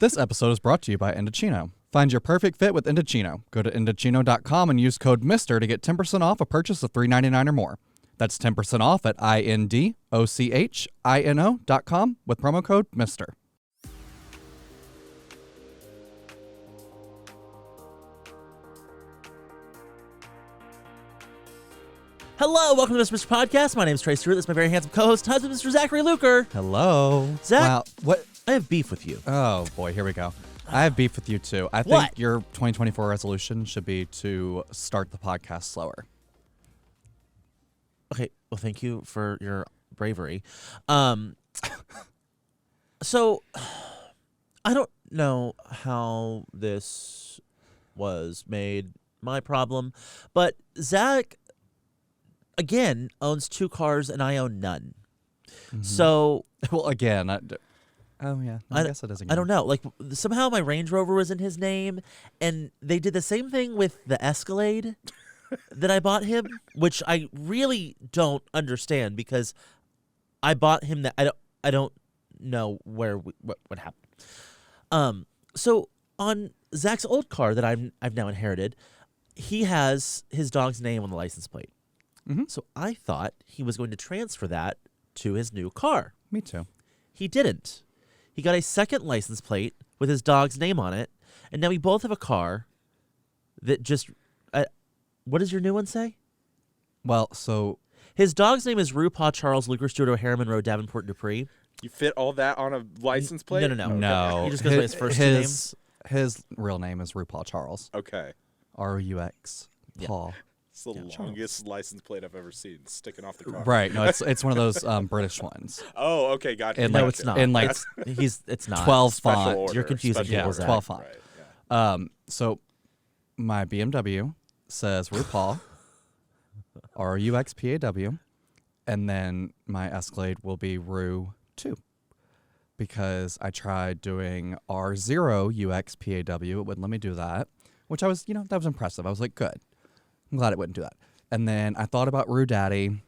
This episode is brought to you by Indochino. Find your perfect fit with Indochino. Go to Indochino.com and use code MR to get 10% off a purchase of $3.99 or more. That's 10% off at INDOCHINO.com with promo code MR. Hello, welcome to Mr. Podcast. My name is Trey Stewart. This is my very handsome co-host, husband, Mr. Zachary Luker. Hello. Zach, wow. What? I have beef with you. Oh, boy, here we go. I have beef with you, too. I think your 2024 resolution should be to start the podcast slower. Okay, well, thank you for your bravery. So, I don't know how this was made my problem, but Zach, again, owns 2 cars and I own none. Mm-hmm. So, well, again, I guess it is again. I don't know. Like, somehow my Range Rover was in his name, and they did the same thing with the Escalade that I bought him, which I really don't understand because I bought him that. I don't know what happened. So on Zach's old car that I've now inherited, he has his dog's name on the license plate. Mm-hmm. So I thought he was going to transfer that to his new car. Me too. He didn't. He got a second license plate with his dog's name on it, and now we both have a car that just... what does your new one say? Well, so... His dog's name is RuPaul Charles Luker Stewart O'Hara Monroe Davenport Dupree. You fit all that on a license plate? No. He just goes by his first two names. His real name is RuPaul Charles. Okay. R-U-X. Paul. It's the longest license plate I've ever seen sticking off the car. Right. No, it's one of those British ones. Oh, okay, gotcha. And no, it's not. In like it's not 12 Special font. order. You're confusing people. 12 font. Right, yeah. So my BMW says RuPaul, R-U-X-P-A-W, and then my Escalade will be Ru 2. Because I tried doing R0UXPAW, it wouldn't let me do that, which that was impressive. I was like, good. I'm glad it wouldn't do that. And then I thought about Rue Daddy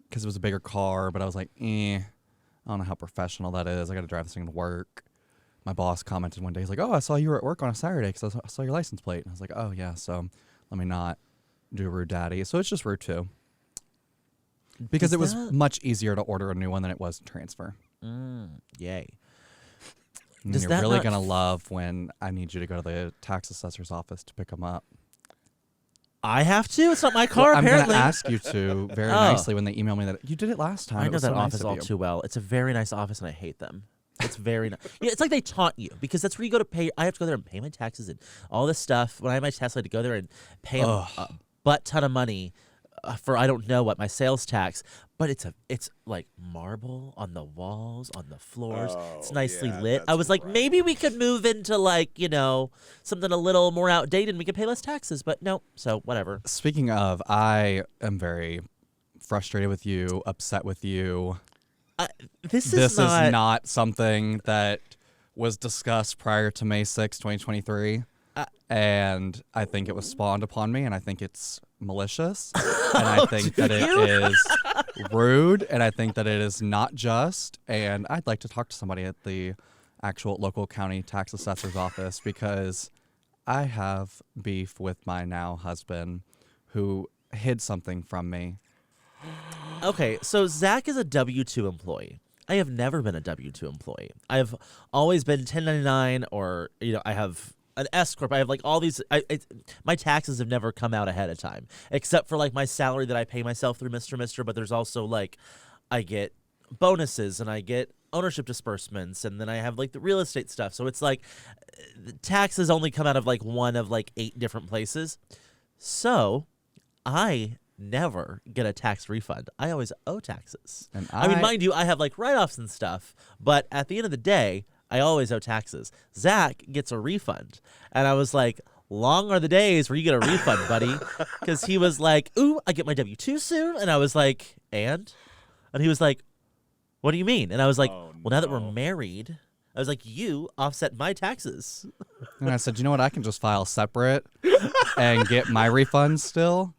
because it was a bigger car, but I was like, I don't know how professional that is. I got to drive this thing to work. My boss commented one day, he's like, oh, I saw you were at work on a Saturday because I saw your license plate. And I was like, oh, yeah, so let me not do Rue Daddy. So it's just Rue 2. Because it was much easier to order a new one than it was to transfer. Yay. And you're really going to love when I need you to go to the tax assessor's office to pick them up. I have to? It's not my car, apparently. I'm going to ask you to very nicely when they email me that. You did it last time. I know that so office nice all too well. It's a very nice office, and I hate them. It's very nice. Yeah, it's like they taunt you, because that's where you go to pay. I have to go there and pay my taxes and all this stuff. When I have my Tesla, I had to go there and pay a butt ton of money for I don't know what, my sales tax. But it's like marble on the walls, on the floors. It's nicely lit. I was like, maybe we could move into something a little more outdated and we could pay less taxes. But no, so whatever. Speaking of, I am very frustrated with you, upset with you. This is not something that was discussed prior to May 6, 2023. And I think it was spawned upon me, and I think it's malicious, and I think that it is rude, and I think that it is not just, and I'd like to talk to somebody at the actual local county tax assessor's office because I have beef with my now husband who hid something from me. Okay, so Zach is a W-2 employee. I have never been a W-2 employee. I've always been 1099 or, I have an S corp. I have all these. My taxes have never come out ahead of time, except for my salary that I pay myself through Mr. But there's also I get bonuses and I get ownership disbursements, and then I have the real estate stuff. So it's the taxes only come out of one of 8 different places. So I never get a tax refund. I always owe taxes. And I mean, mind you, I have write-offs and stuff, but at the end of the day, I always owe taxes. Zach gets a refund. And I was like, long are the days where you get a refund, buddy. Because he was like, ooh, I get my W-2 soon. And I was like, and? And he was like, what do you mean? And I was like, now that we're married, I was like, you offset my taxes. And I said, you know what? I can just file separate and get my refunds still.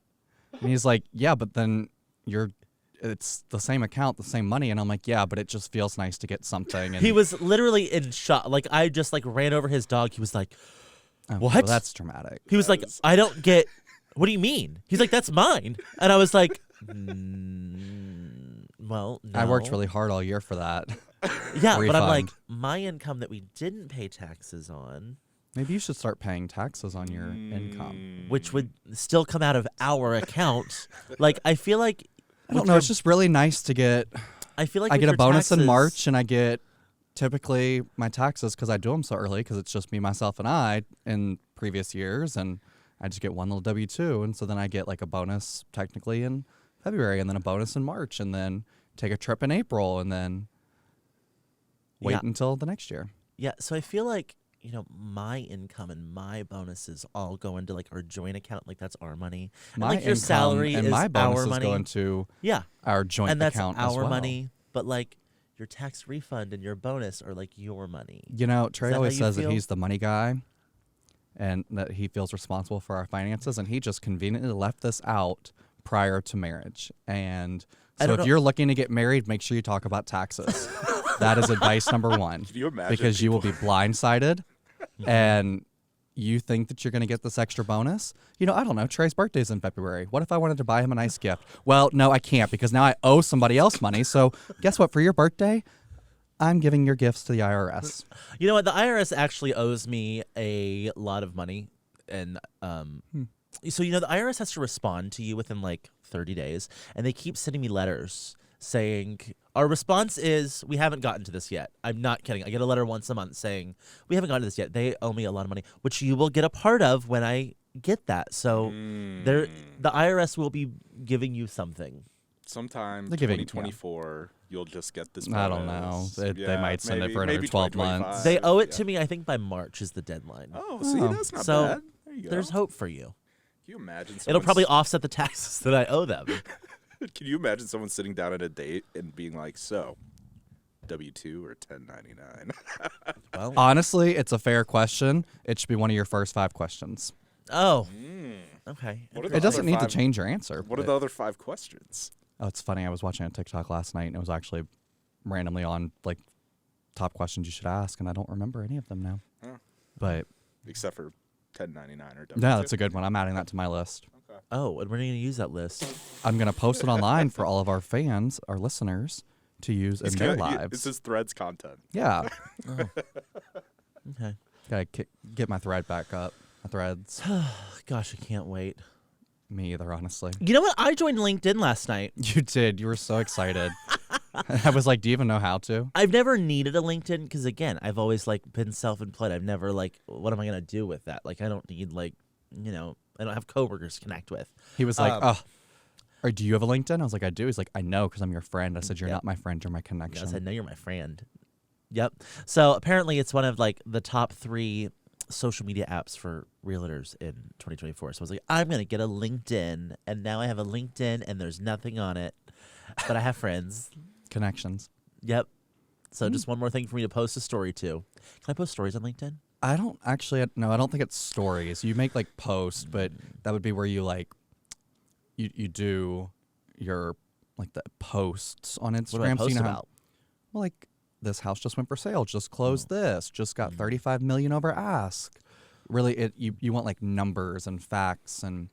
And he's like, yeah, but then you're it's the same account, the same money. And I'm like, yeah, but it just feels nice to get something. And He was literally in shock. Like, I just, like, ran over his dog. He was like, oh, what? well, that's dramatic. He was like, I don't get, what do you mean? He's like, that's mine. And I was like, well, no. I worked really hard all year for that. Yeah, but I'm like, refund. my income that we didn't pay taxes on, Maybe you should start paying taxes on your income. which would still come out of our account. Like, I feel like I don't know. It's just really nice to get. I feel like I with get a your bonus in taxes- March, and I get typically my taxes because I do them so early because it's just me, myself, and I in previous years, and I just get one little W-2, and so then I get like a bonus technically in February, and then a bonus in March, and then take a trip in April, and then wait Yeah. until the next year. Yeah, so I feel like, my income and my bonuses all go into like our joint account. Like, that's our money. And, My like, your income salary and is my bonus our is money. going to Yeah, our joint and that's account our as well. money. But like, your tax refund and your bonus are like your money. You know, Trey that how always you says that feel? he's the money guy and that he feels responsible for our finances, and he just conveniently left this out prior to marriage. And I so don't if know- you're looking to get married, make sure you talk about taxes. That is advice number one. Can you imagine? Because you will be blindsided and you think that you're going to get this extra bonus. I don't know. Trey's birthday's in February. What if I wanted to buy him a nice gift? Well, no, I can't because now I owe somebody else money. So guess what? For your birthday, I'm giving your gifts to the IRS. You know what? The IRS actually owes me a lot of money, and so the IRS has to respond to you within like 30 days, and they keep sending me letters saying our response is we haven't gotten to this yet. I'm not kidding. I get a letter once a month saying we haven't gotten to this yet. They owe me a lot of money, which you will get a part of when I get that. So the IRS will be giving you something. Sometime They're giving- 2024, you'll just get this. I don't know. bonus. They might send it for another maybe 12 2025. months. They owe it Yeah. to me, I think, by March is the deadline. Oh, see, Oh. that's not So, bad. There you go. There's hope for you. Can you imagine? It'll someone probably offset the taxes that I owe them. Can you imagine someone sitting down at a date and being like, "So, W-2 or 1099?" Well, Honestly, it's a fair question. It should be one of your first 5 questions. oh, okay. What are the It doesn't other need to 5 change your answer. What are but- the other 5 questions? Oh, it's funny. I was watching a TikTok last night, and it was actually randomly on like top questions you should ask, and I don't remember any of them now. Oh. But Except for 1099 or W-2. yeah, that's a good one. I'm adding that to my list. Okay. Oh, and we're going to use that list. I'm gonna post it online for all of our fans, our listeners, to use in their This lives. is Threads content. Yeah, Okay. gotta get my thread back up. My threads. Gosh, I can't wait. Me either, honestly. You know what? I joined LinkedIn last night. You did. You were so excited. I was like, "Do you even know how to?" I've never needed a LinkedIn because, again, I've always like been self-employed. I've never like, what am I gonna do with that? Like, I don't need like, I don't have coworkers to connect with. He was like, Um, "Oh, or do you have a LinkedIn?" I was like, "I do." He's like, "I know because I'm your friend." I said, "You're Yep. not my friend. You're my connection." Yes, I know you're my friend. Yep. So apparently, it's one of like the top 3 social media apps for realtors in 2024. So I was like, I'm gonna get a LinkedIn, and now I have a LinkedIn, and there's nothing on it, but I have friends. Connections. Yep. So just one more thing for me to post a story to. Can I post stories on LinkedIn? I don't actually. No, I don't think it's stories. You make like posts, but that would be where you like, you do your like the posts on Instagram. What do I so post you know how- about? well, like this house just went for sale. Just closed this. Just got 35 million over ask. Really, you want like numbers and facts and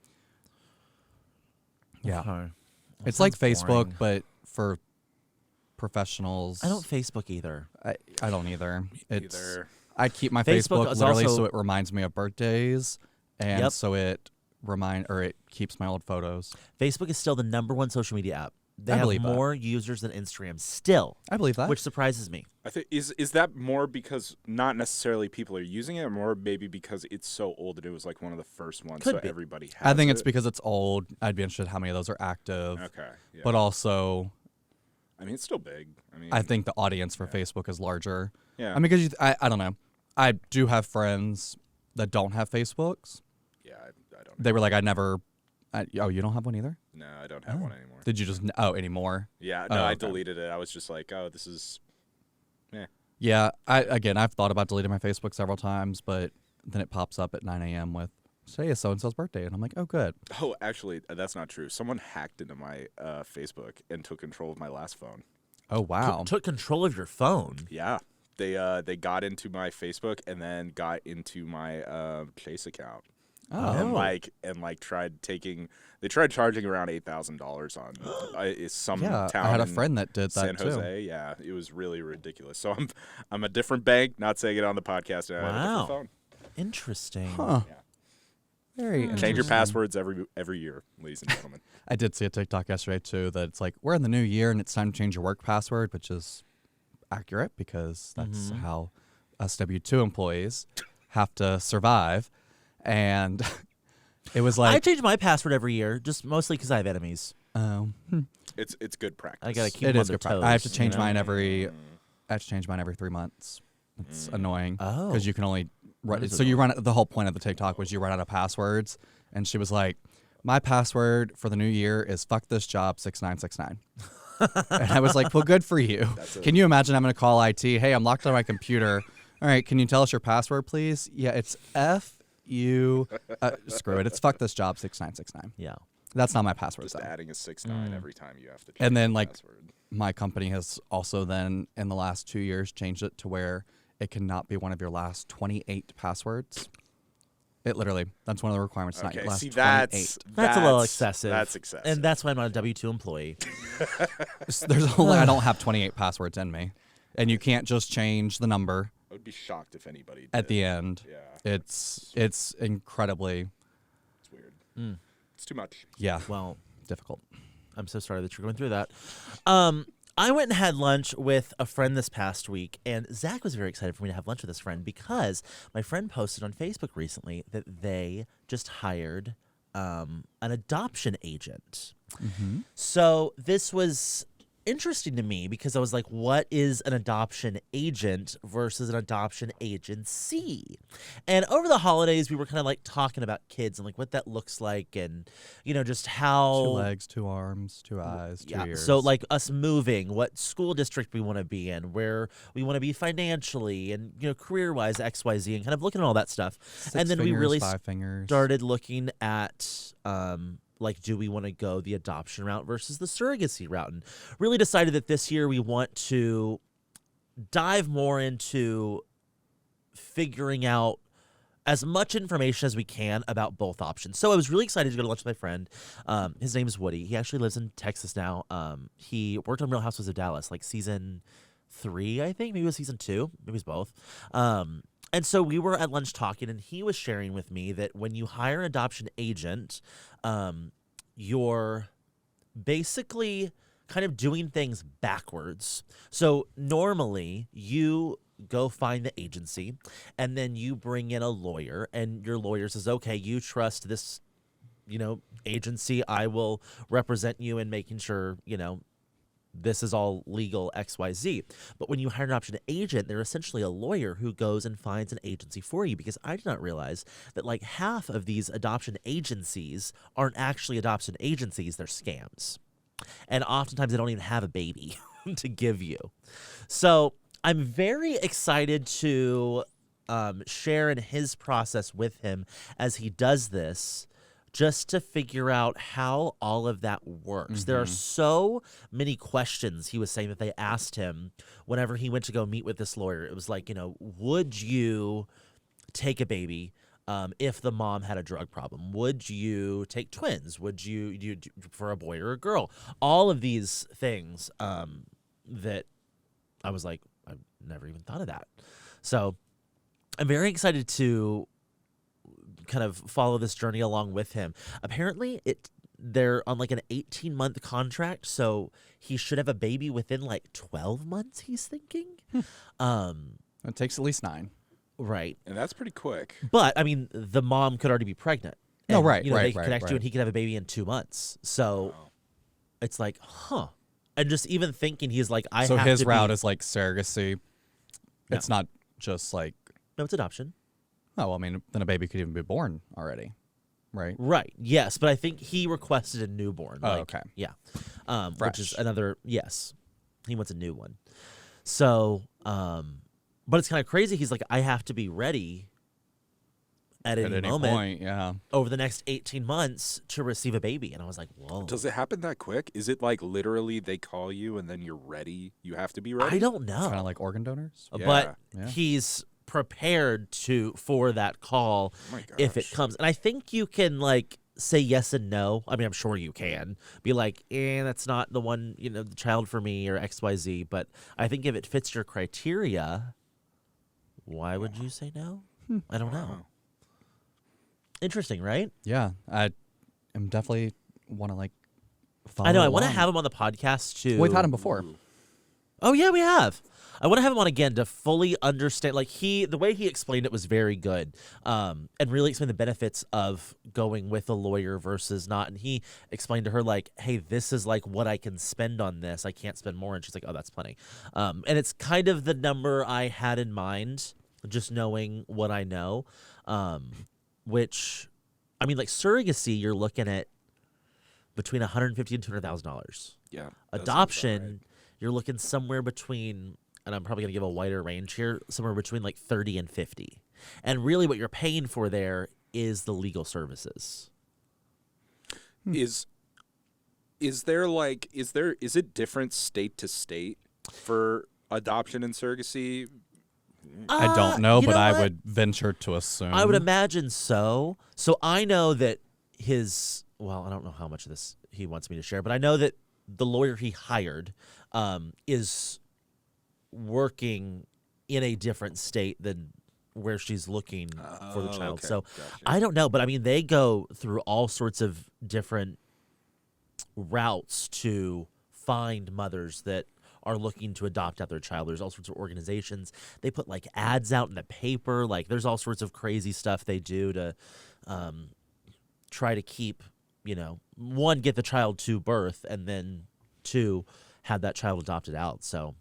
yeah. Okay. It's like sounds Facebook, boring. but for professionals. I don't Facebook either. I don't either. It's Either. I keep my Facebook Facebook is literally also- so it reminds me of birthdays, and Yep. so it keeps my old photos. Facebook is still the #1 social media app. They I have believe that. more users than Instagram still, I believe that. which surprises me. I think is that more because not necessarily people are using it, or more maybe because it's so old that it was like one of the first ones, Could so be. everybody has I think it's it? because it's old. I'd be interested how many of those are active, Okay. Yeah. but also I mean, it's still big. I mean, I think the audience for Facebook is larger. Yeah. I mean, because I don't know. I do have friends that don't have Facebooks. Yeah. I don't. They were like, oh, you don't have one either? No, I don't have one anymore. Did you just anymore? Yeah. Oh, No, I okay. deleted it. I was just like, oh, this is. Yeah, I've thought about deleting my Facebook several times, but then it pops up at 9 a.m. with today is so-and-so's birthday. And I'm like, oh, good. Oh, actually, that's not true. Someone hacked into my Facebook and took control of my last phone. Oh, wow. Took control of your phone. Yeah. They got into my Facebook and then got into my Chase account. Oh. And tried charging around $8,000 on some town. I had a in friend that did that San too. Jose. Yeah, it was really ridiculous. So I'm a different bank, not saying it on the podcast. And I have a different phone. Interesting. Huh. Yeah. Very interesting. Change your passwords every year, ladies and gentlemen. I did see a TikTok yesterday too that it's like we're in the new year and it's time to change your work password, which is accurate because that's how us W-2 employees have to survive. And it was like I change my password every year, just mostly because I have enemies. It's good practice. I gotta keep it them on is their good practice. toes. I have to change you know? mine every 3 months. It's annoying Oh. because you can only run. is So you run. The whole point of the TikTok was you run out of passwords, and she was like, "My password for the new year is fuck this job 6969." And I was like, "Well, good for you." Can you imagine? I'm gonna call IT. Hey, I'm locked on my computer. All right, can you tell us your password, please? Yeah, it's screw it. It's fuck this job 6969. Yeah. That's not my password. Just though. adding a 6-9 every time you have to change And then the like password. my company has also then in the last 2 years changed it to where it cannot be one of your last 28 passwords. It literally, that's one of the requirements. Not your last 28. That's a little excessive. That's excessive. And that's why I'm not a W-2 employee. There's only, I don't have 28 passwords in me. And you can't just change the number I would be shocked if anybody did. at the end. Yeah. It's incredibly, It's weird. It's too much. yeah, Well, difficult. I'm so sorry that you're going through that. I went and had lunch with a friend this past week, and Zach was very excited for me to have lunch with this friend because my friend posted on Facebook recently that they just hired an adoption agent. So this was interesting to me because I was like, what is an adoption agent versus an adoption agency? And over the holidays, we were kind of like talking about kids and like what that looks like and, you know, just how 2 legs, 2 arms, 2 eyes, 2 ears. So like us moving, what school district we want to be in, where we want to be financially and, you know, career-wise, XYZ, and kind of looking at all that stuff. 6 and then fingers, we really 5 fingers. started looking at like, do we want to go the adoption route versus the surrogacy route? And really decided that this year we want to dive more into figuring out as much information as we can about both options. So I was really excited to go to lunch with my friend. His name is Woody. He actually lives in Texas now. He worked on Real Housewives of Dallas, like season 3, I think. Maybe it was season 2. Maybe it was both. And so we were at lunch talking, and he was sharing with me that when you hire an adoption agent, you're basically kind of doing things backwards. So normally you go find the agency, and then you bring in a lawyer, and your lawyer says, okay, you trust this, you know, agency. I will represent you in making sure, you know, this is all legal XYZ. But when you hire an adoption agent, they're essentially a lawyer who goes and finds an agency for you, because I did not realize that like half of these adoption agencies aren't actually adoption agencies, they're scams. And oftentimes they don't even have a baby to give you. So I'm very excited to share in his process with him as he does this, just to figure out how all of that works. There are so many questions, he was saying, that they asked him whenever he went to go meet with this lawyer. It was like, you know, would you take a baby if the mom had a drug problem? Would you take twins? Would you for a boy or a girl? All of these things that I was like, I've never even thought of that. So I'm very excited to kind of follow this journey along with him. Apparently they're on like an 18-month contract, so he should have a baby within like 12 months, he's thinking. It takes at least 9. Right. And that's pretty quick. But I mean, the mom could already be pregnant. No, And, right, you know, right, they could right, connect you right. and he could have a baby in 2 months. So it's like, huh. And just even thinking, he's like, So have his to route be... is like surrogacy. No. It's not just like, No, it's adoption. oh, well, I mean, then a baby could even be born already, right? Right. Yes, but I think he requested a newborn. Oh, like, okay. Yeah. Which is Fresh. another, yes. He wants a new one. So, but it's kind of crazy. He's like, I have to be ready at At any any moment point, yeah. over the next 18 months to receive a baby. And I was like, whoa. Does it happen that quick? Is it like literally they call you and then you're ready? You have to be ready? I don't know. Kind of like organ donors. But Yeah. he's prepared for that call Oh my if it gosh. comes. And I think you can like say yes and no. I mean, I'm sure you can be like, that's not the one, the child for me or XYZ. But I think if it fits your criteria, why would you say no? I don't know. Wow. Interesting, right? Yeah, I am definitely want to like follow I know. I want to along. have him on the podcast too. We've had him before. Ooh. Oh yeah, we have. I want to have him on again to fully understand. Like the way he explained it was very good, and really explained the benefits of going with a lawyer versus not. And he explained to her like, "Hey, this is like what I can spend on this. I can't spend more." And she's like, "Oh, that's plenty." And it's kind of the number I had in mind, just knowing what I know. Which, I mean, like surrogacy, you're looking at between $150,000 and $200,000. Yeah. that sounds about Adoption, right. you're looking somewhere between, and I'm probably going to give a wider range here, somewhere between like 30 and 50. And really what you're paying for there is the legal services. Is it different state to state for adoption and surrogacy? I don't know, you but know I what? would venture to assume. I would imagine so. So I know that I don't know how much of this he wants me to share, but I know that the lawyer he hired is working in a different state than where she's looking for the child. Okay. So Gotcha. I don't know, but I mean, they go through all sorts of different routes to find mothers that are looking to adopt out their child. There's all sorts of organizations. They put like ads out in the paper. Like there's all sorts of crazy stuff they do to try to keep, one, get the child to birth, and then two, have that child adopted out. So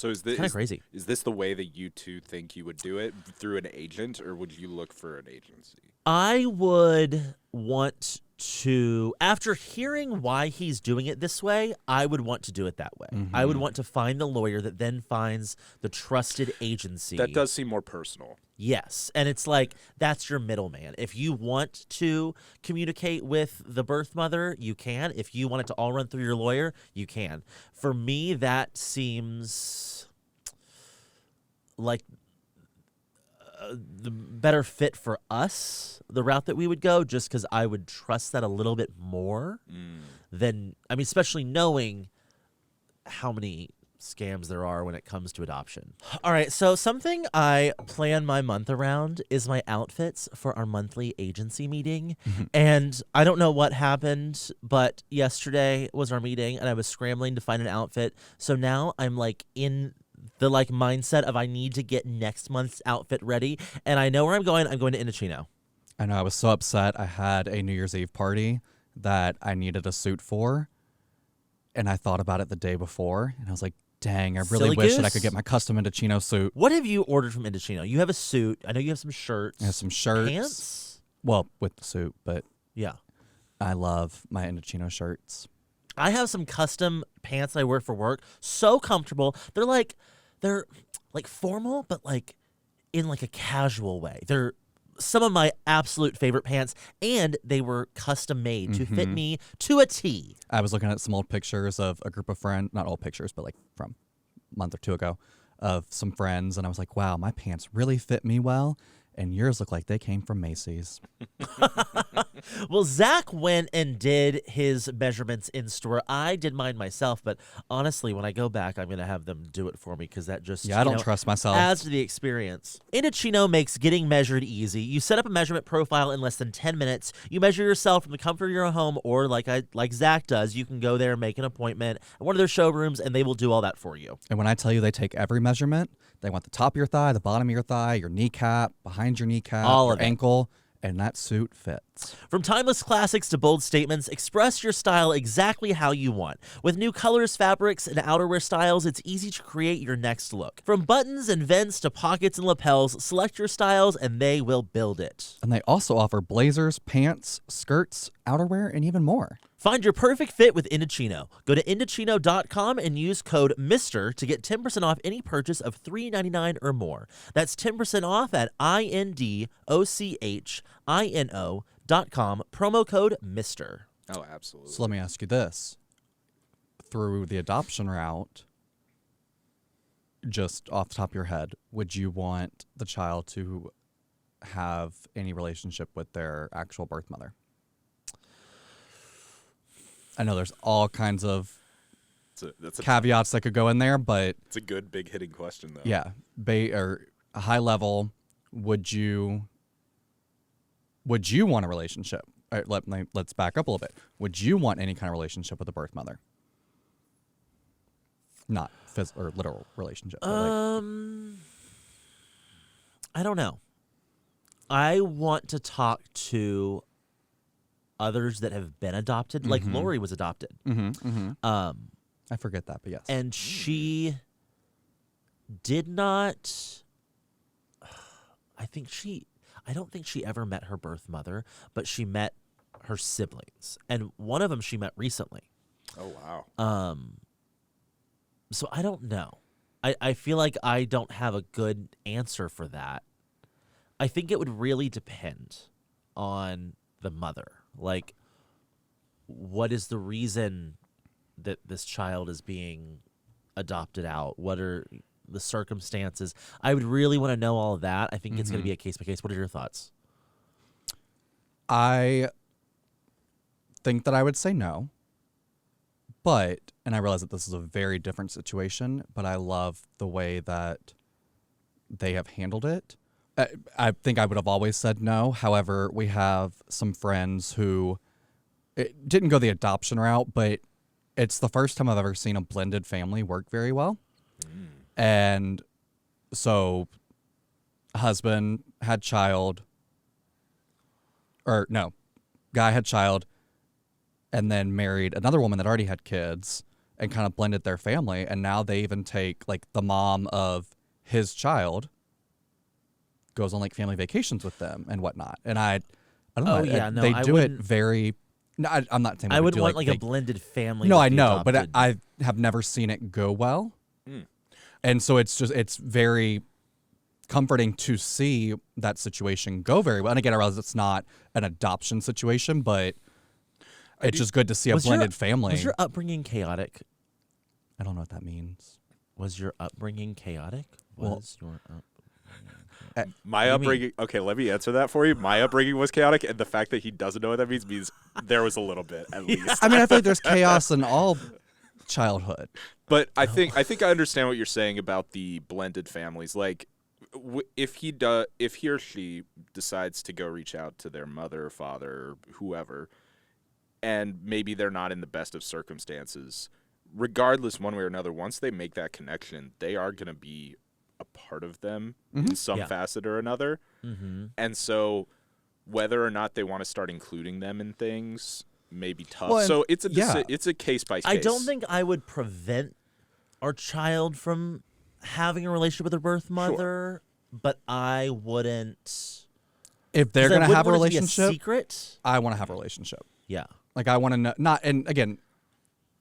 is this kind of crazy. Is this the way that you two think you would do it, through an agent, or would you look for an agency? I would want to, after hearing why he's doing it this way, I would want to do it that way. I would want to find the lawyer that then finds the trusted agency. That does seem more personal. Yes. And it's like, that's your middleman. If you want to communicate with the birth mother, you can. If you want it to all run through your lawyer, you can. For me, that seems like the better fit for us, the route that we would go, just because I would trust that a little bit more than, especially knowing how many scams there are when it comes to adoption. All right, so something I plan my month around is my outfits for our monthly agency meeting. And I don't know what happened, but yesterday was our meeting and I was scrambling to find an outfit. So now I'm like in the mindset of I need to get next month's outfit ready. And I know where I'm going. I'm going to Indochino. I know. I was so upset. I had a New Year's Eve party that I needed a suit for, and I thought about it the day before, and I was like, dang, I really Silly wish that I goose. could get my custom Indochino suit. What have you ordered from Indochino? You have a suit. I know you have some shirts. I have some shirts. Pants? Well, with the suit, but Yeah. I love my Indochino shirts. I have some custom pants I wear for work. So comfortable. They're like formal, but like in like a casual way. They're some of my absolute favorite pants, and they were custom made to fit me to a T. I was looking at some old pictures of a group of friends, not old pictures, but like from a month or two ago, of some friends, and I was like, wow, my pants really fit me well, and yours look like they came from Macy's. Well, Zach went and did his measurements in store. I did mine myself, but honestly, when I go back, I'm going to have them do it for me because that just Yeah, I don't trust myself. adds to the experience. Indochino makes getting measured easy. You set up a measurement profile in less than 10 minutes. You measure yourself from the comfort of your home, or like Zach does, you can go there and make an appointment at one of their showrooms, and they will do all that for you. And when I tell you they take every measurement, they want the top of your thigh, the bottom of your thigh, your kneecap, behind your kneecap, All your of it. ankle, and that suit fits. From timeless classics to bold statements, express your style exactly how you want. With new colors, fabrics, and outerwear styles, it's easy to create your next look. From buttons and vents to pockets and lapels, select your styles and they will build it. And they also offer blazers, pants, skirts, outerwear, and even more. Find your perfect fit with Indochino. Go to Indochino.com and use code MR to get 10% off any purchase of $3.99 or more. That's 10% off at INDOCHINO.com, promo code MR. Oh, absolutely. So let me ask you this. Through the adoption route, just off the top of your head, would you want the child to have any relationship with their actual birth mother? I know there's all kinds of That's a caveats that could go in there, but it's a good big hitting question though. yeah, or a high level, would you want a relationship? All right, let's back up a little bit. Would you want any kind of relationship with a birth mother? Not physical or literal relationship. But I don't know. I want to talk to others that have been adopted. Like Lori was adopted. I forget that, but yes. And she did not. I don't think she ever met her birth mother, but she met her siblings, and one of them she met recently. Oh wow. So I don't know. I feel like I don't have a good answer for that. I think it would really depend on the mother. Like, what is the reason that this child is being adopted out? What are the circumstances? I would really want to know all of that. I think it's going to be a case by case. What are your thoughts? I think that I would say no. But, and I realize that this is a very different situation, but I love the way that they have handled it. I think I would have always said no. However, we have some friends who didn't go the adoption route, but it's the first time I've ever seen a blended family work very well. And so husband had child, or no, guy had child, and then married another woman that already had kids and kind of blended their family. And now they even take, like, the mom of his child goes on, like, family vacations with them and whatnot. And I don't know. They do it very... No, I'm not saying I would want, like a blended family. No, with I the know, but adopted. I have never seen it go well. And so it's very comforting to see that situation go very well. And again, I realize it's not an adoption situation, but it's just good to see a blended family. Was your upbringing chaotic? I don't know what that means. Was your upbringing chaotic? My upbringing. Okay, let me answer that for you. My upbringing was chaotic, and the fact that he doesn't know what that means there was a little bit at least. I mean, I feel like there's chaos in all childhood. But I think I understand what you're saying about the blended families. Like, if he or she decides to go reach out to their mother or father or whoever, and maybe they're not in the best of circumstances, regardless, one way or another, once they make that connection, they are going to be a part of them in some facet or another. And so whether or not they want to start including them in things may be tough. Well, so it's a case by case. I don't think I would prevent our child from having a relationship with their birth mother, but I wouldn't. If they're going to have a want it to be relationship, secret. I want to have a relationship. Yeah. Like, I want to know, not, and again,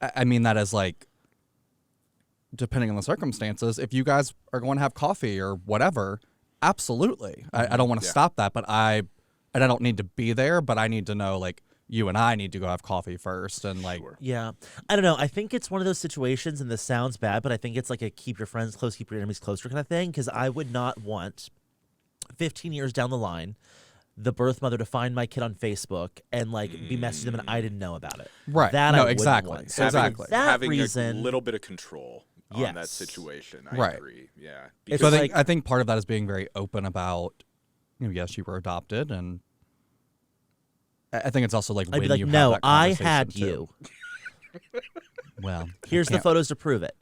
I mean that as, like, depending on the circumstances, if you guys are going to have coffee or whatever, absolutely. I don't want to stop that, but I don't need to be there, but I need to know, like, you and I need to go have coffee first. And, like, Yeah. I don't know. I think it's one of those situations, and this sounds bad, but I think it's like a keep your friends close, keep your enemies closer kind of thing, because I would not want 15 years down the line the birth mother to find my kid on Facebook and, like, be messaging them and I didn't know about it. Right. That No, I wouldn't exactly. want. So Exactly. for that having reason, a little bit of control on that Yes. situation. Right. I agree. Yeah. It's So like- I think part of that is being very open about, yes, you were adopted, and I think it's also like I'd when be like, you have no, that I conversation, had too. you. Well, Here's the can't- photos to prove it.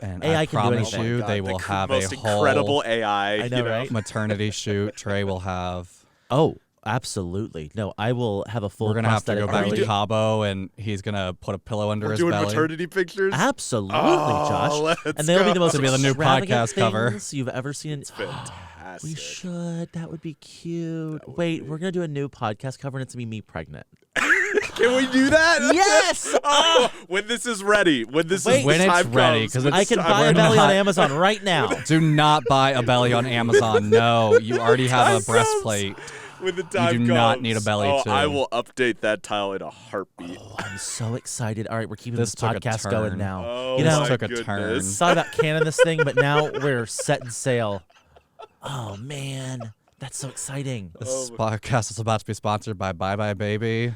And AI I can do promise anything. you, Oh my they God, will the have most a whole incredible AI. I know, you know? right? maternity shoot. Trey will have. Oh, absolutely. No, I will have a full We're gonna have to go prosthetic back belly. to Cabo, and he's gonna put a pillow under We're his doing belly. maternity pictures. Absolutely, Oh, Josh. let's And they'll be the go. most This will be the new extravagant podcast cover. things you've ever seen. Fantastic. We should. That would be cute. Wait, we're gonna do a new podcast cover, and it's gonna be me pregnant. Can we do that? Yes. Oh, when this is ready. When this Wait. is When it's time ready, comes, 'cause when I it's can time- buy a We're belly on not- Amazon right now. Do not buy a belly on Amazon. No, you already have a Time breastplate. When the time do comes. not need a belly, Oh, too. I will update that tile in a heartbeat. Oh, I'm so excited. All right, we're keeping This this took a podcast going turn. now. Oh, You know, my took a goodness. turn. thought about canning this thing, but now we're setting sail. Oh man, that's so exciting. This podcast is about to be sponsored by Bye Bye Baby.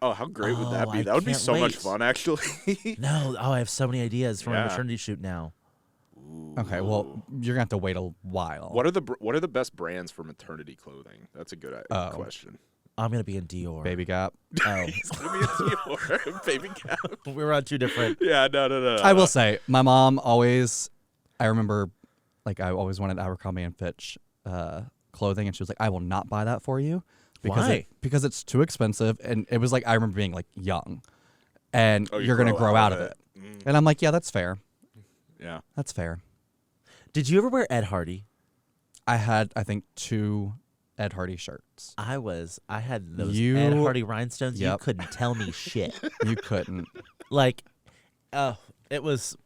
Oh, how great would that Oh, be? I That would be can't so much wait. fun, actually. No, I have so many ideas for my Yeah. maternity shoot now. Okay, well, you're gonna have to wait a while. What are the best brands for maternity clothing? That's a good question. I'm gonna be in Dior. Baby Gap. Oh, It's gonna be a Dior baby cap. we were on two different. Yeah, no. I will say, my mom always. I remember, like, I always wanted Abercrombie and Fitch clothing, and she was like, "I will not buy that for you because Why? because it's too expensive." And it was like I remember being like young, and Oh, you you're gonna grow grow out of it. And I'm like, yeah, that's fair. Yeah. That's fair. Did you ever wear Ed Hardy? I had, I think, 2 Ed Hardy shirts. I had those You- Ed Hardy rhinestones. You Yep. couldn't tell me shit. You couldn't. Like, it was.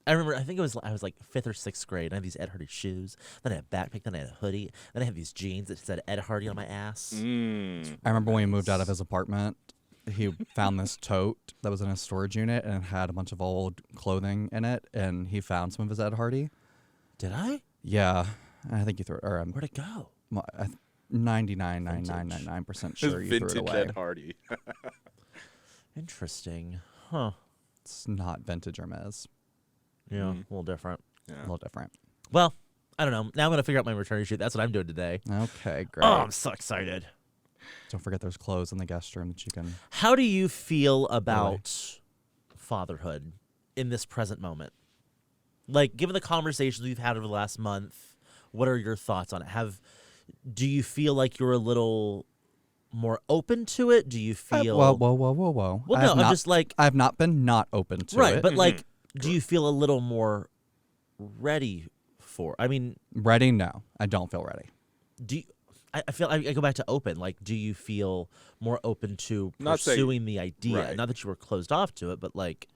I remember. I think I was like 5th or 6th grade. And I had these Ed Hardy shoes. Then I had a backpack. Then I had a hoodie. Then I had these jeans that said Ed Hardy on my ass. Mm. I remember when we moved out of his apartment, he found this tote that was in his storage unit and it had a bunch of old clothing in it, and he found some of his Ed Hardy. Did I? Yeah, I think you threw it. Or Where'd it go? 99.9999% sure you threw it Vintage away. Ed Hardy. Interesting. Huh. It's not vintage Hermes. Yeah, a little different. A little different. Well, I don't know. Now I'm gonna figure out my maternity shoot. That's what I'm doing today. Okay, great. Oh, I'm so excited. Don't forget there's clothes in the guest room that you can. How do you feel about fatherhood in this present moment? Like, given the conversations we've had over the last month, what are your thoughts on it? Do you feel like you're a little more open to it? Do you feel? Whoa. Well, no, I'm just like I've not been not open to right, it. but like, do you feel a little more ready for? I mean, ready? No, I don't feel ready. do you, I feel I go back to open. Like, do you feel more open to Not saying- pursuing the idea? right. Not that you were closed off to it, but like,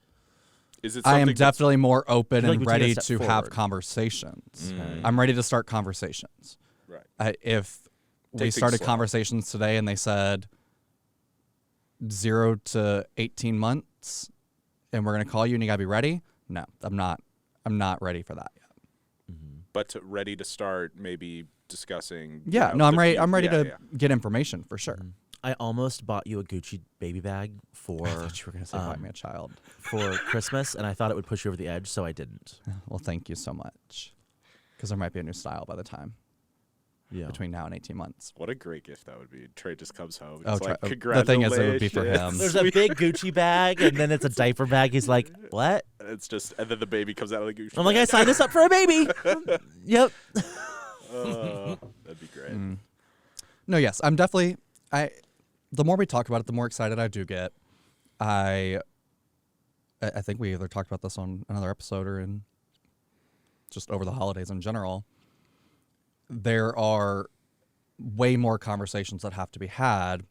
Is it? I am something that's- definitely more open feel like and we took a ready step to have forward. conversations. Mm. I'm ready to start conversations. Right. If we things started slow. conversations today and they said 0 to 18 months and we're going to call you and you got to be ready, no, I'm not ready for that yet. But ready to start maybe discussing. Yeah, you no, know, I'm the ready. fu- I'm ready yeah, to get information for sure. I almost bought you a Gucci baby bag for I thought you were going to say buy me a child. for Christmas, and I thought it would push you over the edge, so I didn't. Well, thank you so much. Because there might be a new style by the time Yeah. between now and 18 months. What a great gift that would be. Trey just comes home. Oh, It's like, the thing is, it would be for him. There's a big Gucci bag, and then it's a diaper bag. He's like, "What?" It's just, and then the baby comes out of the Gucci. I'm like, "I signed this up for a baby." Yep. That'd be great. No, yes, I'm definitely. The more we talk about it, the more excited I do get. I think we either talked about this on another episode or in just over the holidays in general. There are way more conversations that have to be had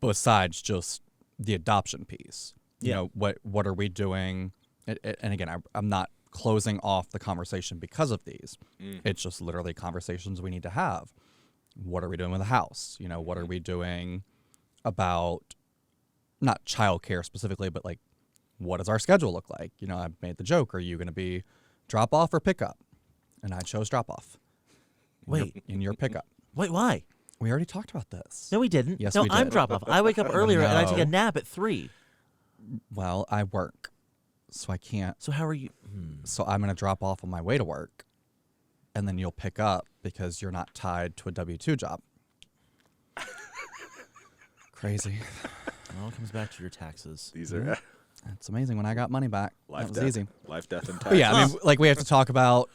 besides just the adoption piece. You Yeah. know, what are we doing? And again, I'm not closing off the conversation because of these. It's just literally conversations we need to have. What are we doing with the house? You know, what are we doing about not childcare specifically, but like, what does our schedule look like? You know, I made the joke, are you going to be drop off or pick up? And I chose drop off. Wait. In your pickup. Wait, why? We already talked about this. No, we didn't. Yes, no, we I'm did. drop off. I wake up earlier and I take a No. nap at 3. Well, I work, so I can't. So how are you? So I'm going to drop off on my way to work, and then you'll pick up because you're not tied to a W-2 job. Crazy. It all comes back to your taxes. These are It's amazing when I got money back. life, that was death, easy. life, death, and tax. But yeah, I mean, like we have to talk about,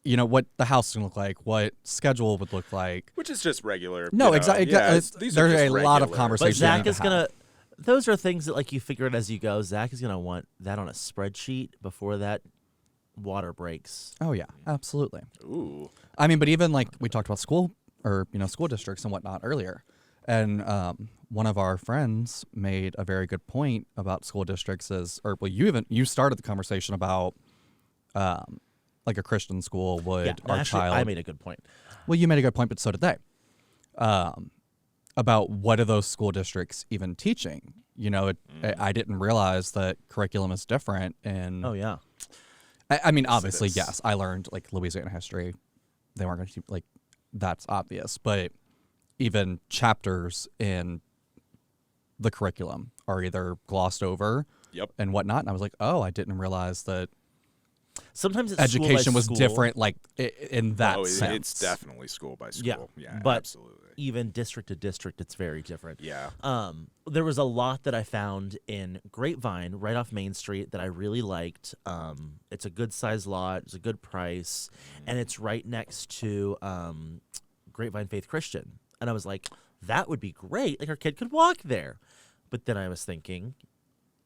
you know, what the house is going to look like, what schedule would look like. Which is just regular. No, you know, exactly. yeah, these are There's just a lot of regular. conversations. But we need Zach to is have. gonna. Those are things that like you figure it as you go. Zach is gonna want that on a spreadsheet before that water breaks. Oh yeah, absolutely. Ooh. I mean, but even like we talked about school or, you know, school districts and whatnot earlier. And one of our friends made a very good point about school districts you started the conversation about like a Christian school would our actually, child. I made a good point. Well, you made a good point, but so did they. About what are those school districts even teaching? You know, I didn't realize that curriculum is different. And Oh yeah. I mean, obviously, Civics. yes, I learned like Louisiana history. They weren't going to like that's obvious, but even chapters in the curriculum are either glossed over Yep. and whatnot. And I was like, oh, I didn't realize that Sometimes it's education school by was school. different, like in that sense. It's definitely school by Yeah, school. Yeah, but absolutely. even district to district, it's very different. Yeah. There was a lot that I found in Grapevine right off Main Street that I really liked. It's a good sized lot, it's a good price, and it's right next to Grapevine Faith Christian. And I was like, that would be great. Like our kid could walk there. But then I was thinking,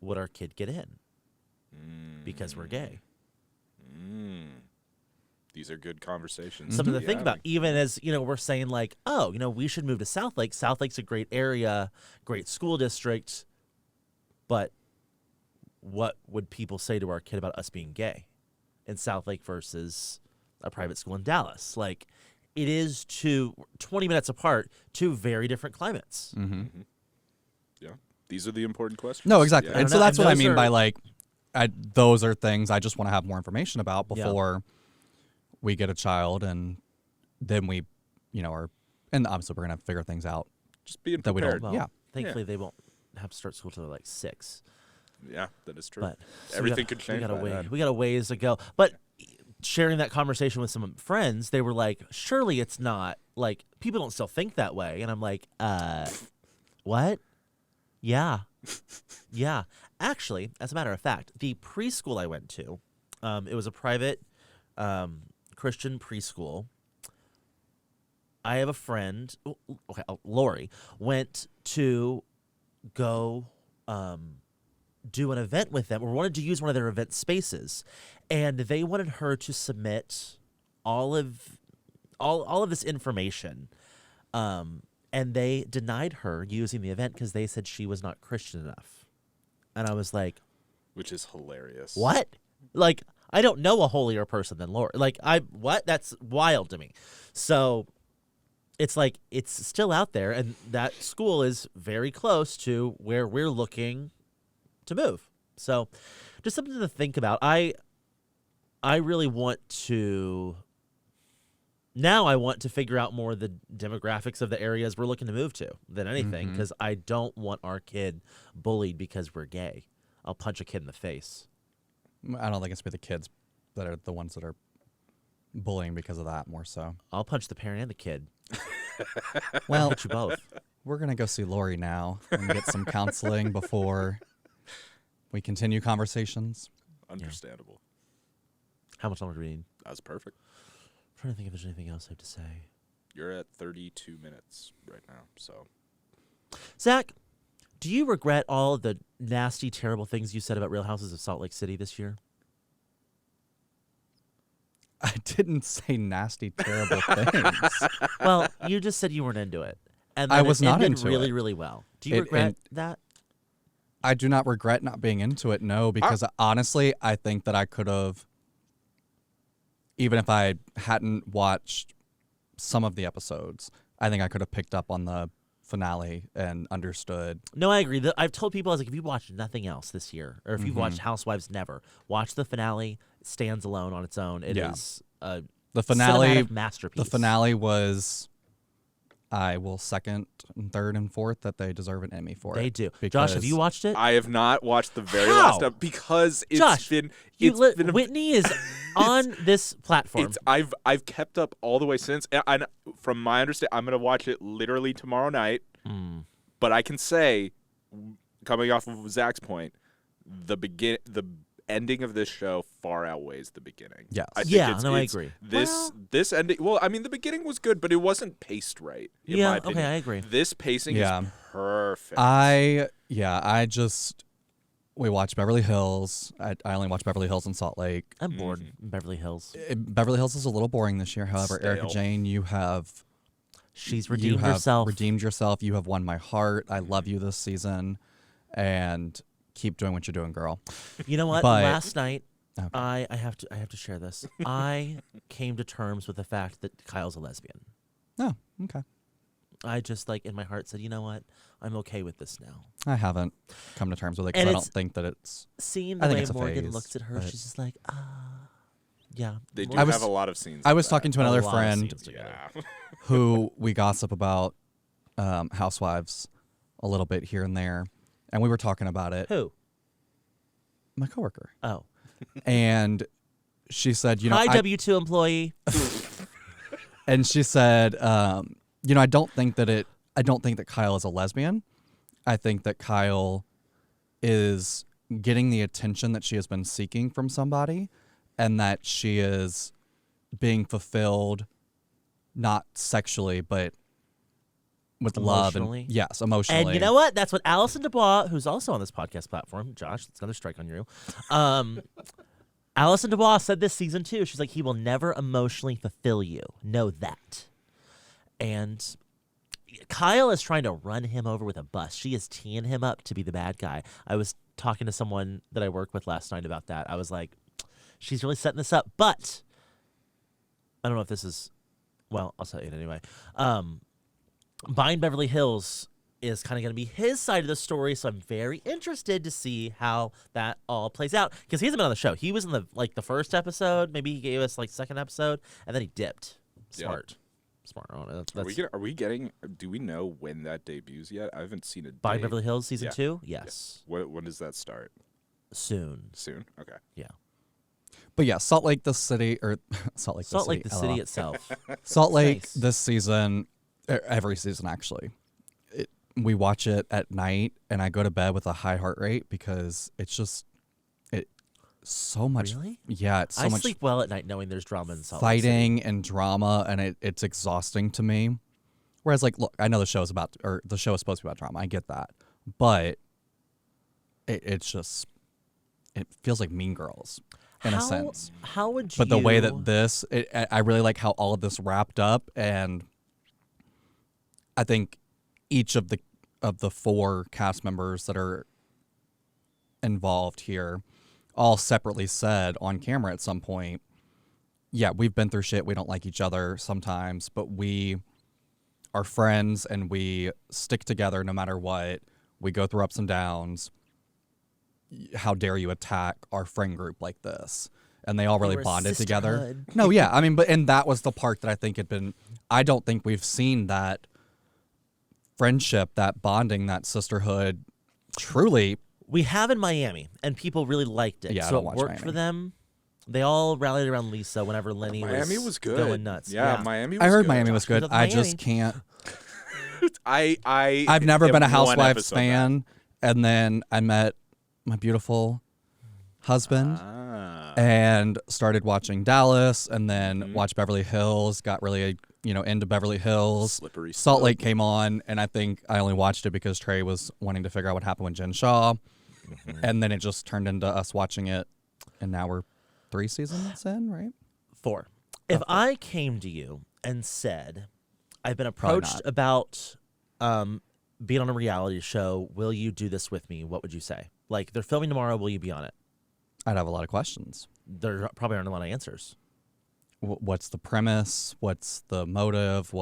would our kid get in? Because we're gay. These are good conversations. Something to think Yeah. about. Even as, we're saying like, oh, we should move to South Lake. South Lake's a great area, great school district. But what would people say to our kid about us being gay in South Lake versus a private school in Dallas? Like, it is 20 minutes apart, two very different climates. Yeah. These are the important questions. No, exactly. Yeah. And I so don't know, that's and what I those mean are- by like, those are things I just want to have more information about before we get a child, and then we, and obviously we're gonna figure things out Just being that we prepared. don't. Well, Yeah. thankfully, they won't have to start school till they're like 6. Yeah, that is true. But so Everything could change. We got a by way. then. We got a ways to go. But sharing that conversation with some friends, they were like, "Surely it's not like people don't still think that way." And I'm like, what? Yeah, yeah. Actually, as a matter of fact, the preschool I went to, it was a private Christian preschool. I have a friend. Okay, Lori went to go do an event with them, or wanted to use one of their event spaces, and they wanted her to submit all of this information, and they denied her using the event because they said she was not Christian enough. And I was like, Which is hilarious. what? Like, I don't know a holier person than Lori. Like, what? That's wild to me. So it's like, it's still out there, and that school is very close to where we're looking to move. So just something to think about. I really want to figure out more of the demographics of the areas we're looking to move to than anything, because I don't want our kid bullied because we're gay. I'll punch a kid in the face. I don't think it's be the kids that are the ones that are bullying because of that more so. I'll punch the parent and the kid. Well, Punch you both. we're gonna go see Lori now and get some counseling before we continue conversations. Understandable. How much longer do we need? That's perfect. I'm trying to think if there's anything else I have to say. You're at 32 minutes right now, so Zach, do you regret all the nasty, terrible things you said about Real Houses of Salt Lake City this year? I didn't say nasty, terrible things. Well, you just said you weren't into it. And I then was it not ended into really, it. really well. Do you It- regret and- that? I do not regret not being into it, no, because honestly, I think that I could have, even if I hadn't watched some of the episodes, I think I could have picked up on the finale and understood. No, I agree. I've told people, I was like, if you watched nothing else this year, or if you've watched Housewives Never, watch the finale. It stands alone on its own. It is a The finale, cinematic masterpiece. the finale was, I will second and third and fourth that they deserve an Emmy for it. They do. Josh, because have you watched it? I have not watched the very How? last up because it's Josh, been Whitney is on this platform. I've kept up all the way since. And from my understanding, I'm gonna watch it literally tomorrow night. But I can say, coming off of Zach's point, the ending of this show far outweighs the beginning. Yes. I think Yeah, it's, no, I it's- agree. This ending. Well, I mean, the beginning was good, but it wasn't paced right. In Yeah, my okay, opinion. I agree. This pacing Yeah. is perfect. We watched Beverly Hills. I only watched Beverly Hills and Salt Lake. I'm bored in Beverly Hills. Beverly Hills is a little boring this year. However, Erica Stale. Jane, you have She's you redeemed have herself. redeemed yourself. You have won my heart. I love you this season, and keep doing what you're doing, girl. You know what? But- Last night, Okay. I have to share this. I came to terms with the fact that Kyle's a lesbian. Oh, okay. I just like in my heart said, you know what? I'm okay with this now. I haven't come to terms with it And because I don't it's- think that it's. Seeing I the think way it's a Morgan phase, looks at her, but- she's just like, yeah. They do I was- have a lot of scenes. I of was that. talking to another A lot of friend scenes together. Yeah. who we gossip about housewives a little bit here and there, and we were talking about it. Who? My coworker, Oh. and she said, Hi, W-2 employee. and she said, I don't think that Kyle is a lesbian. I think that Kyle is getting the attention that she has been seeking from somebody, and that she is being fulfilled, not sexually, but with love Emotionally? and yes, emotionally. And you know what? That's what Allison Dubois, who's also on this podcast platform, Josh, that's another strike on you. Allison Dubois said this season too. She's like, he will never emotionally fulfill you. Know that. And Kyle is trying to run him over with a bus. She is teeing him up to be the bad guy. I was talking to someone that I work with last night about that. I was like, she's really setting this up. But I don't know if this is, well, I'll tell you it anyway. Buying Beverly Hills is kind of going to be his side of the story, so I'm very interested to see how that all plays out because he hasn't been on the show. He was in the first episode, maybe he gave us second episode, and then he dipped. Smart. Oh, Are we getting? Do we know when that debuts yet? I haven't seen it. Buying Beverly Hills season Yeah. 2? Yes. When does that start? Soon. Soon. Okay. Yeah. But yeah, Salt Lake, the city, or Salt Lake, Salt Lake, the LOL. city itself. Salt Lake Nice. this season, every season actually. We watch it at night, and I go to bed with a high heart rate because it's just so much. Really? Yeah, it's so I much sleep well at night knowing there's drama in Salt Lake City. fighting and drama, and it's exhausting to me. Whereas, look, I know the show is supposed to be about drama. I get that, but it's just it feels like Mean Girls in a sense. How would you? But the way that I really like how all of this wrapped up, and I think each of the 4 cast members that are involved here all separately said on camera at some point, yeah, we've been through shit. We don't like each other sometimes, but we are friends and we stick together no matter what. We go through ups and downs. How dare you attack our friend group like this? And they all really We're a bonded together. sisterhood. No, yeah. I mean, and that was the part that I think had been, I don't think we've seen that friendship, that bonding, that sisterhood truly. We have in Miami, and people really liked it. Yeah, I so don't it watch worked for Miami. them. They all rallied around Lisa whenever Lenny Miami was good. going nuts. Yeah, Miami was I heard good. Miami was good. love I Miami. just can't. I've Never been a one Housewives episode fan. And then I met my beautiful husband and started watching Dallas, and then watched Beverly Hills, got really, into Beverly Hills. Slippery Salt slope. Lake came on, and I think I only watched it because Trey was wanting to figure out what happened with Jen Shaw. And then it just turned into us watching it, and now we're 3 seasons in, right? 4. If I came to you and said, I've been Probably approached not. about being on a reality show, will you do this with me? What would you say? Like, they're filming tomorrow, will you be on it? I'd have a lot of questions. There probably aren't a lot of answers. What's the premise? What's the motive?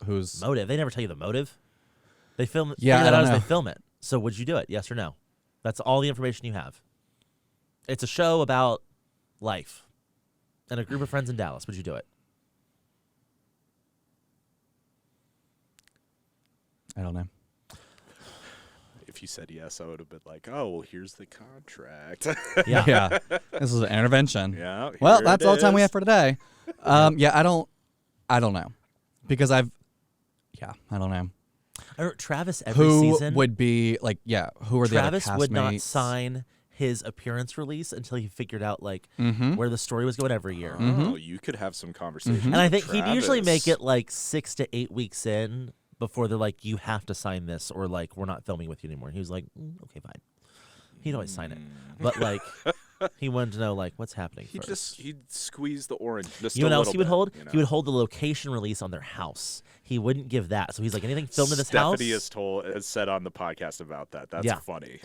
Who's Motive. They never tell you the motive. They film Yeah, figure that I out don't as know. they film it. So would you do it? Yes or no? That's all the information you have. It's a show about life and a group of friends in Dallas. Would you do it? I don't know. If you said yes, I would have been like, "Oh, well, here's the contract." Yeah. Yeah, this is an intervention. Yeah. Well, here that's it all the time we is. have for today. Yeah, I don't know, because I don't know I wrote Travis every who season. would be who are the other Travis would not castmates? sign his appearance release until he figured out Mm-hmm. where the story was going every year. Oh, you could have some conversations. And I with think he'd usually make Travis. it 6 to 8 weeks in before they're like, you have to sign this or we're not filming with you anymore. And he was like, okay, fine. He'd always sign it. But like, he wanted to know like what's happening first. He'd squeeze the orange just You know a what else little he would bit, hold? you know? He would hold the location release on their house. He wouldn't give that. So he's like, anything filmed in this house. Stephanie has said on the podcast about that. That's Yeah. funny.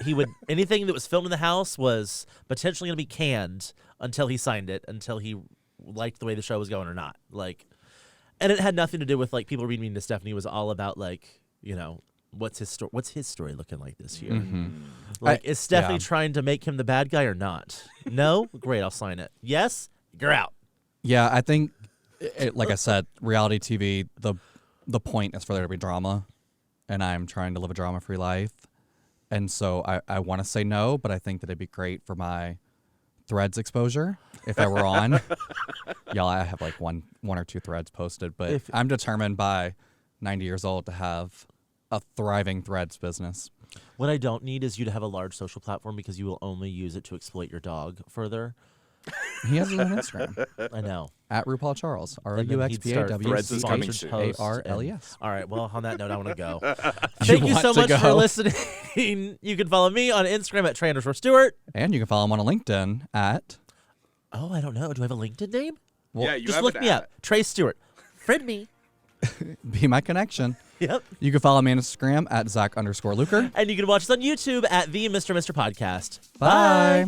he would anything that was filmed in the house was potentially going to be canned until he signed it, until he liked the way the show was going or not. Like, and it had nothing to do with like people reading to Stephanie. It was all about like, you know, what's his story looking like this year? Like, is Stephanie trying to make him the bad guy or not? No? Great, I'll sign it. Yes? You're out. Yeah, I think, like I said, reality TV, the point is for there to be drama, and I'm trying to live a drama-free life. And so I want to say no, but I think that it'd be great for my Threads exposure if I were on. Y'all, I have like one or two threads posted, but I'm determined by 90 years old to have a thriving Threads business. What I don't need is you to have a large social platform because you will only use it to exploit your dog further. He has his own Instagram. I know. At RuPaul Charles. And then he'd start Threads is coming sponsored soon. posts ARLES. All right. Well, on that note, I want to go. Thank you want so to much for go? listening. You can follow me on Instagram at Trey_Stewart. And you can follow him on LinkedIn at... Oh, I don't know. Do I have a LinkedIn name? Well, yeah, you Just have look an me ad. up. Trey Stewart. Friend me. Be My Connection. Yep. You can follow me on Instagram at Zach_Luker. And you can watch us on YouTube at the Mr. Podcast. Bye.